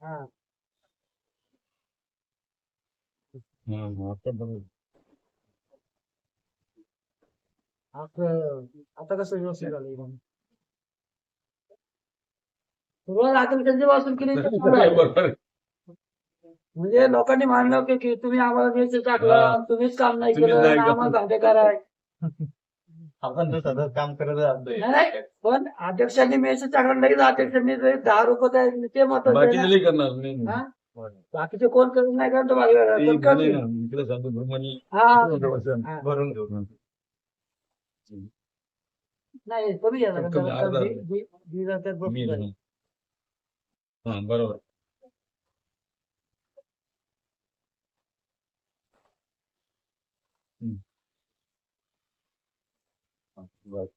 हा आता बरोबर. आता कसं व्यवस्थित झालं मग सुरुवात आता त्यांची वासून केली तर चांगलं आहे. बरोबर. म्हणजे लोकांनी मानलं की तुम्ही आम्हाला मेसेज हा. टाकलं तुम्हीच काम नाही तुम्हीच केलं नाही आणि केलं. आम्हाला सांगते कराय आपण तर सतत काम करत असतोय. नाही पण अध्यक्षांनी मेसेज टाकला लगेच अध्यक्षांनी जरी 10 रुपये द्यायचे, ते महत्वाचं आहे बाकीचे ना. नाही करणार नाही. हा? बाकीचे कोण करत नाही करत ते पण करतील. इकडे सांगतो ब्रह्मणी हा हा. भरून घेऊ. नाही कमी आहे ना. कमी, अर्धा. दिला तर बसून जाईल. हा बरोबर. बरं.